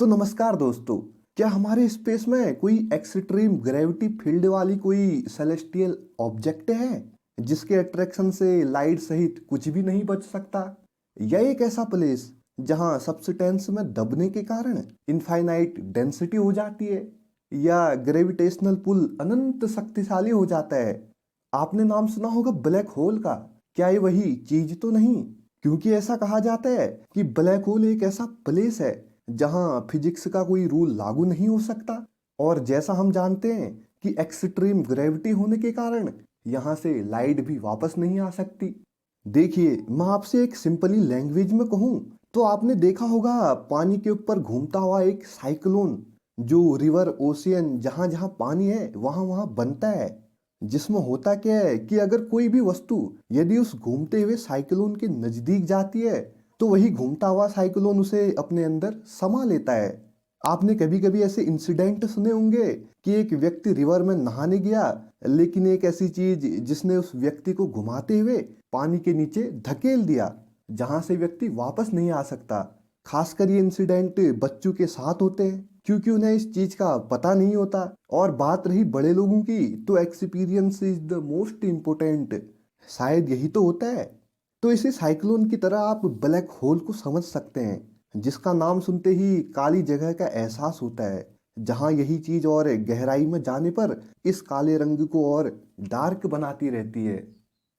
तो नमस्कार दोस्तों। क्या हमारे स्पेस में कोई एक्सट्रीम ग्रेविटी फील्ड वाली कोई सेलेस्टियल ऑब्जेक्ट है जिसके अट्रैक्शन से लाइट सहित कुछ भी नहीं बच सकता, या एक ऐसा प्लेस जहां सब्सटेंस में दबने के कारण इनफाइनाइट डेंसिटी हो जाती है, या ग्रेविटेशनल पुल अनंत शक्तिशाली हो जाता है। आपने नाम सुना होगा ब्लैक होल का। क्या ये वही चीज तो नहीं? क्योंकि ऐसा कहा जाता है कि ब्लैक होल एक ऐसा प्लेस है जहां फिजिक्स का कोई रूल लागू नहीं हो सकता। और जैसा हम जानते हैं कि एक्सट्रीम ग्रेविटी होने के कारण यहाँ से लाइट भी वापस नहीं आ सकती। देखिए, मैं आपसे एक सिंपली लैंग्वेज में कहूँ तो आपने देखा होगा पानी के ऊपर घूमता हुआ एक साइक्लोन, जो रिवर ओशियन जहाँ जहाँ पानी है वहाँ वहाँ बनता है। जिसमें होता क्या है कि अगर कोई भी वस्तु यदि उस घूमते हुए साइक्लोन के नजदीक जाती है तो वही घूमता हुआ साइक्लोन उसे अपने अंदर समा लेता है। आपने कभी कभी ऐसे इंसिडेंट सुने होंगे कि एक व्यक्ति रिवर में नहाने गया, लेकिन एक ऐसी चीज जिसने उस व्यक्ति को घुमाते हुए पानी के नीचे धकेल दिया, जहां से व्यक्ति वापस नहीं आ सकता। खासकर ये इंसिडेंट बच्चों के साथ होते हैं क्योंकि उन्हें इस चीज का पता नहीं होता। और बात रही बड़े लोगों की, तो experience is the most important. शायद यही तो होता है। तो इसी साइक्लोन की तरह आप ब्लैक होल को समझ सकते हैं, जिसका नाम सुनते ही काली जगह का एहसास होता है, जहां यही चीज और गहराई में जाने पर इस काले रंग को और डार्क बनाती रहती है।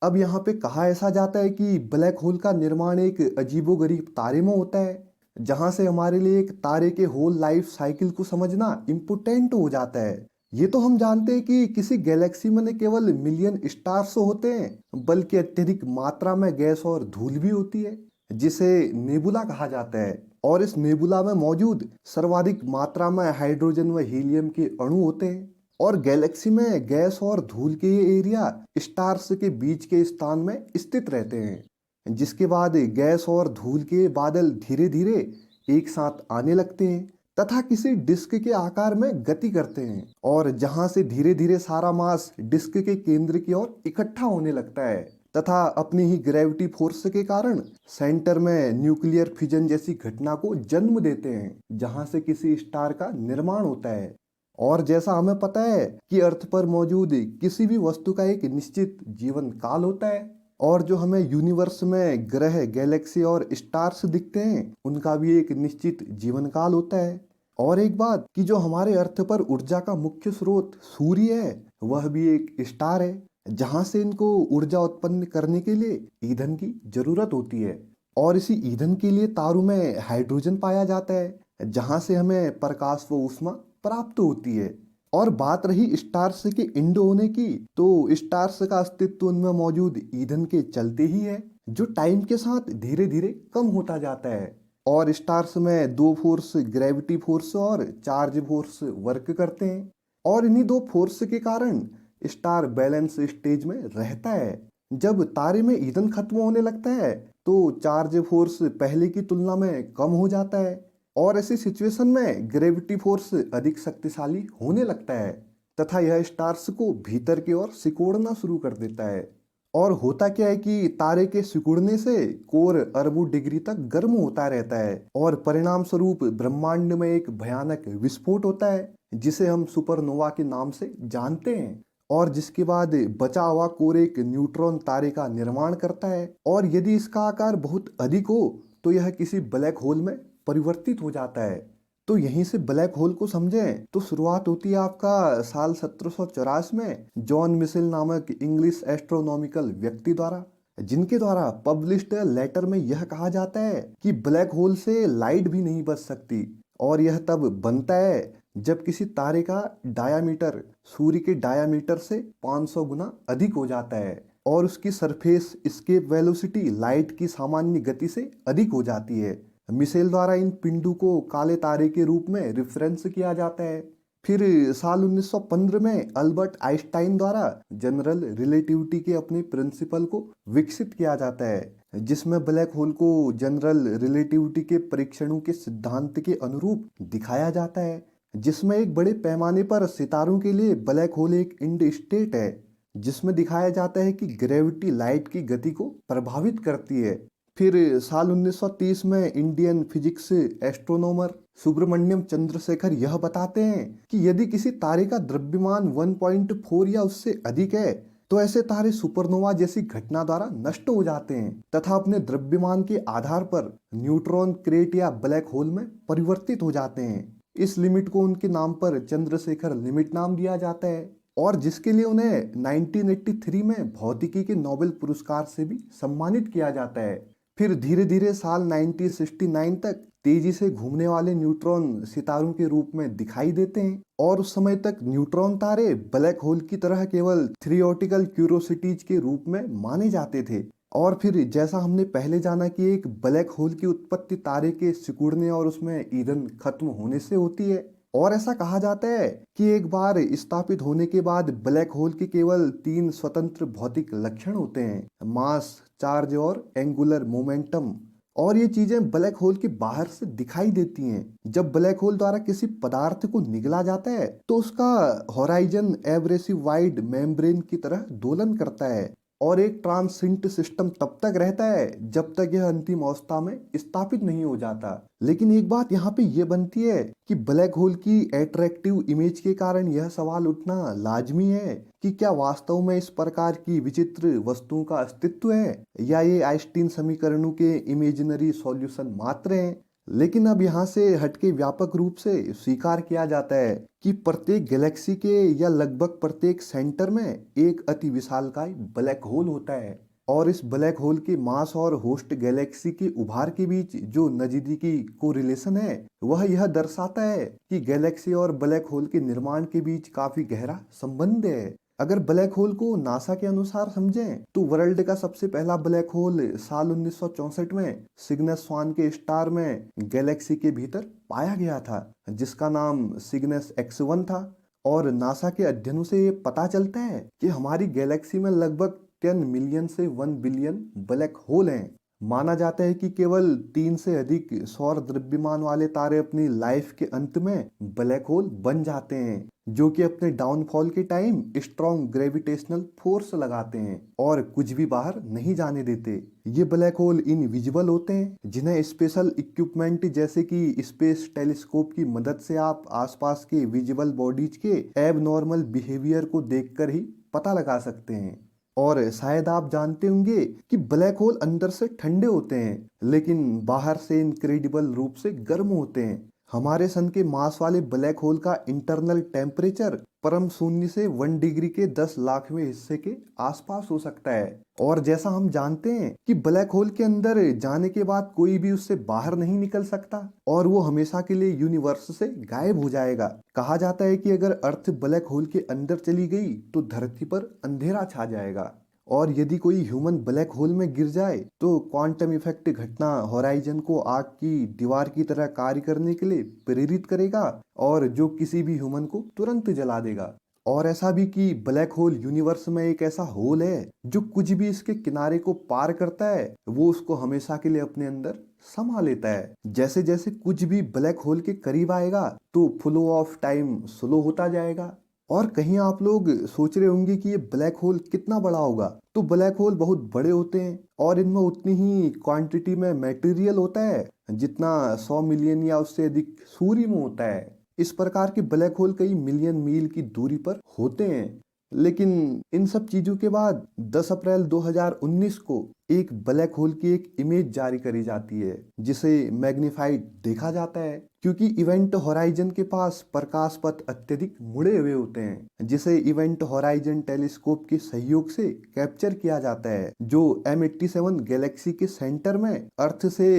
अब यहाँ पे कहा ऐसा जाता है कि ब्लैक होल का निर्माण एक अजीबोगरीब तारे में होता है, जहां से हमारे लिए एक तारे के होल लाइफ साइकिल को समझना इम्पोर्टेंट हो जाता है। ये तो हम जानते हैं कि किसी गैलेक्सी में न केवल मिलियन स्टार्स होते हैं, बल्कि अत्यधिक मात्रा में गैस और धूल भी होती है, जिसे नेबुला कहा जाता है। और इस नेबुला में मौजूद सर्वाधिक मात्रा में हाइड्रोजन व हीलियम के अणु होते हैं। और गैलेक्सी में गैस और धूल के ये एरिया स्टार्स के बीच के स्थान में स्थित रहते हैं, जिसके बाद गैस और धूल के बादल धीरे धीरे एक साथ आने लगते हैं तथा किसी डिस्क के आकार में गति करते हैं, और जहां से धीरे धीरे सारा मास डिस्क के केंद्र की ओर इकट्ठा होने लगता है तथा अपनी ही ग्रेविटी फोर्स के कारण सेंटर में न्यूक्लियर फिजन जैसी घटना को जन्म देते हैं, जहां से किसी स्टार का निर्माण होता है। और जैसा हमें पता है कि अर्थ पर मौजूद किसी भी वस्तु का एक निश्चित जीवन काल होता है, और जो हमें यूनिवर्स में ग्रह, गैलेक्सी और स्टार्स दिखते हैं उनका भी एक निश्चित जीवन काल होता है। और एक बात कि जो हमारे अर्थ पर ऊर्जा का मुख्य स्रोत सूर्य है, वह भी एक स्टार है, जहां से इनको ऊर्जा उत्पन्न करने के लिए ईंधन की जरूरत होती है। और इसी ईंधन के लिए तारों में हाइड्रोजन पाया जाता है, जहां से हमें प्रकाश व ऊष्मा प्राप्त होती है। और बात रही स्टार्स के इंड होने की, तो स्टार्स का अस्तित्व उनमें मौजूद ईंधन के चलते ही है, जो टाइम के साथ धीरे धीरे कम होता जाता है। और स्टार्स में दो फोर्स, ग्रेविटी फोर्स और चार्ज फोर्स वर्क करते हैं, और इन्हीं दो फोर्स के कारण स्टार बैलेंस स्टेज में रहता है। जब तारे में ईंधन खत्म होने लगता है तो चार्ज फोर्स पहले की तुलना में कम हो जाता है, और ऐसी सिचुएशन में ग्रेविटी फोर्स अधिक शक्तिशाली होने लगता है तथा यह स्टार्स को भीतर की ओर सिकोड़ना शुरू कर देता है। और होता क्या है कि तारे के सिकुड़ने से कोर अरबों डिग्री तक गर्म होता रहता है, और परिणाम स्वरूप ब्रह्मांड में एक भयानक विस्फोट होता है, जिसे हम सुपरनोवा के नाम से जानते हैं। और जिसके बाद बचा हुआ कोर एक न्यूट्रॉन तारे का निर्माण करता है, और यदि इसका आकार बहुत अधिक हो तो यह किसी ब्लैक होल में परिवर्तित हो जाता है। तो यहीं से ब्लैक होल को समझें तो शुरुआत होती है आपका साल 1784 में जॉन मिशेल नामक इंग्लिश एस्ट्रोनॉमिकल व्यक्ति द्वारा, जिनके द्वारा पब्लिश्ड लेटर में यह कहा जाता है कि ब्लैक होल से लाइट भी नहीं बच सकती। और यह तब बनता है जब किसी तारे का डायामीटर सूर्य के डायामीटर से 500 गुना अधिक हो जाता है, और उसकी सरफेस एस्केप वेलोसिटी लाइट की सामान्य गति से अधिक हो जाती है। मिशेल द्वारा इन पिंडों को काले तारे के रूप में रिफरेंस किया जाता है। फिर साल 1915 में अल्बर्ट आइंस्टाइन द्वारा जनरल रिलेटिविटी के अपने प्रिंसिपल को विकसित किया जाता है, जिसमें ब्लैक होल को जनरल रिलेटिविटी के परीक्षणों के सिद्धांत के अनुरूप दिखाया जाता है, जिसमें एक बड़े पैमाने पर सितारों के लिए ब्लैक होल एक इंड स्टेट है, जिसमें दिखाया जाता है कि ग्रेविटी लाइट की गति को प्रभावित करती है। फिर साल 1930 में Indian physics astronomer Subrahmanyan Chandrasekhar यह बताते हैं कि यदि किसी तारे का द्रव्यमान 1.4 या उससे अधिक है तो ऐसे तारे सुपरनोवा जैसी घटना द्वारा नष्ट हो जाते हैं तथा अपने द्रव्यमान के आधार पर न्यूट्रॉन क्रेट या ब्लैक होल में परिवर्तित हो जाते हैं। इस लिमिट को उनके नाम पर चंद्रशेखर लिमिट नाम दिया जाता है और जिसके लिए उन्हें 1983 में भौतिकी के नोबेल पुरस्कार से भी सम्मानित किया जाता है। फिर धीरे धीरे साल 1969 तक तेजी से घूमने वाले न्यूट्रॉन सितारों के रूप में दिखाई देते हैं और उस समय तक न्यूट्रॉन तारे ब्लैक होल की तरह केवल थियोरेटिकल क्यूरोसिटीज के रूप में माने जाते थे। और फिर जैसा हमने पहले जाना कि एक ब्लैक होल की उत्पत्ति तारे के सिकुड़ने और उसमें ईंधन खत्म होने से होती है और ऐसा कहा जाता है कि एक बार स्थापित होने के बाद ब्लैक होल के केवल 3 स्वतंत्र भौतिक लक्षण होते हैं, मास, चार्ज और एंगुलर मोमेंटम। और ये चीजें ब्लैक होल के बाहर से दिखाई देती हैं। जब ब्लैक होल द्वारा किसी पदार्थ को निगला जाता है तो उसका होराइजन एब्रेसिव वाइड मेम्ब्रेन की तरह दोलन करता है और एक ट्रांसिट सिस्टम तब तक रहता है जब तक यह अंतिम अवस्था में स्थापित नहीं हो जाता। लेकिन एक बात यहाँ पे ये बनती है कि ब्लैक होल की अट्रैक्टिव इमेज के कारण यह सवाल उठना लाजमी है कि क्या वास्तव में इस प्रकार की विचित्र वस्तुओं का अस्तित्व है या ये आइंस्टीन समीकरणों के इमेजिनरी सॉल्यूशन मात्र हैं। लेकिन अब यहाँ से हटके व्यापक रूप से स्वीकार किया जाता है कि प्रत्येक गैलेक्सी के या लगभग प्रत्येक सेंटर में एक अति विशालकाय ब्लैक होल होता है और इस ब्लैक होल के मास और होस्ट गैलेक्सी के उभार के बीच जो नजदीकी कोरिलेशन है वह यह दर्शाता है कि गैलेक्सी और ब्लैक होल के निर्माण के बीच काफी गहरा संबंध है। अगर ब्लैक होल को नासा के अनुसार समझें तो वर्ल्ड का सबसे पहला ब्लैक होल साल 1964 में सिग्नस 1 के स्टार में गैलेक्सी के भीतर पाया गया था जिसका नाम सिग्नस X1 था। और नासा के अध्ययनों से ये पता चलता है कि हमारी गैलेक्सी में लगभग 10 मिलियन से 1 बिलियन ब्लैक होल हैं। माना जाता है कि केवल 3 से अधिक सौर द्रव्यमान वाले तारे अपनी लाइफ के अंत में ब्लैक होल बन जाते हैं जो कि अपने डाउनफॉल के टाइम स्ट्रॉन्ग ग्रेविटेशनल फोर्स लगाते हैं और कुछ भी बाहर नहीं जाने देते। ये ब्लैक होल इनविजिबल होते हैं जिन्हें स्पेशल इक्विपमेंट जैसे कि स्पेस टेलीस्कोप की मदद से आप आसपास के विजिबल बॉडीज के एबनॉर्मल बिहेवियर को देखकर ही पता लगा सकते हैं। और शायद आप जानते होंगे कि ब्लैक होल अंदर से ठंडे होते हैं लेकिन बाहर से इनक्रेडिबल रूप से गर्म होते हैं। हमारे सन के मास वाले ब्लैक होल का इंटरनल टेम्परेचर परम शून्य से 1 डिग्री के 10 लाखवें हिस्से के आसपास हो सकता है। और जैसा हम जानते हैं कि ब्लैक होल के अंदर जाने के बाद कोई भी उससे बाहर नहीं निकल सकता और वो हमेशा के लिए यूनिवर्स से गायब हो जाएगा। कहा जाता है कि अगर अर्थ ब्लैक होल के अंदर चली गई तो धरती पर अंधेरा छा जाएगा और यदि कोई ह्यूमन ब्लैक होल में गिर जाए तो क्वांटम इफेक्ट घटना होराइजन को आग की दीवार की तरह कार्य करने के लिए प्रेरित करेगा और जो किसी भी ह्यूमन को तुरंत जला देगा। और ऐसा भी कि ब्लैक होल यूनिवर्स में एक ऐसा होल है जो कुछ भी इसके किनारे को पार करता है वो उसको हमेशा के लिए अपने अंदर समा लेता है। जैसे जैसे कुछ भी ब्लैक होल के करीब आएगा तो फ्लो ऑफ टाइम स्लो होता जाएगा। और कहीं आप लोग सोच रहे होंगे कि ये ब्लैक होल कितना बड़ा होगा, तो ब्लैक होल बहुत बड़े होते हैं और इनमें उतनी ही क्वांटिटी में मटेरियल होता है जितना 100 मिलियन या उससे अधिक सूर्य में होता है। इस प्रकार के ब्लैक होल कई मिलियन मील की दूरी पर होते हैं। लेकिन इन सब चीजों के बाद 10 अप्रैल 2019 को एक ब्लैक होल की एक इमेज जारी करी जाती है जिसे मैग्नीफाइड देखा जाता है क्योंकि इवेंट होराइजन के पास प्रकाश पथ अत्यधिक मुड़े हुए होते हैं जिसे इवेंट होराइजन टेलीस्कोप के सहयोग से कैप्चर किया जाता है जो M87 गैलेक्सी के सेंटर में अर्थ से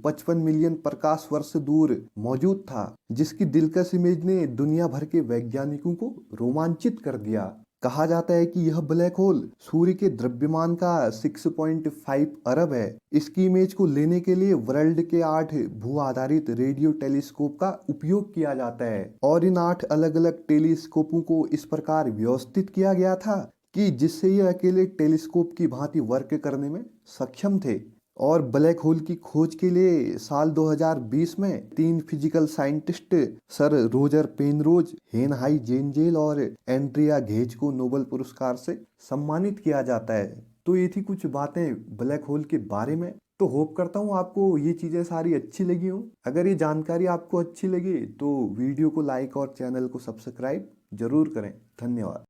55 मिलियन प्रकाश वर्ष दूर मौजूद था, जिसकी दिलकश इमेज ने दुनिया भर के वैज्ञानिकों को रोमांचित कर दिया। कहा जाता है कि यह ब्लैक होल सूर्य के द्रव्यमान का 6.5 अरब है। इसकी इमेज को लेने के लिए वर्ल्ड के 8 भू आधारित रेडियो टेलीस्कोप का उपयोग किया जाता है और इन 8 अलग अलग टेलीस्कोपों को इस प्रकार व्यवस्थित किया गया था कि जिससे ये अकेले टेलीस्कोप की भांति वर्क करने में सक्षम थे। और ब्लैक होल की खोज के लिए साल 2020 में 3 physical scientist sir Roger Penrose, हेनहाई जेंजेल और एंड्रिया घेज को नोबेल पुरस्कार से सम्मानित किया जाता है। तो ये थी कुछ बातें ब्लैक होल के बारे में। तो होप करता हूँ आपको ये चीज़ें सारी अच्छी लगी हो। अगर ये जानकारी आपको अच्छी लगी तो वीडियो को लाइक और चैनल को सब्सक्राइब जरूर करें। धन्यवाद।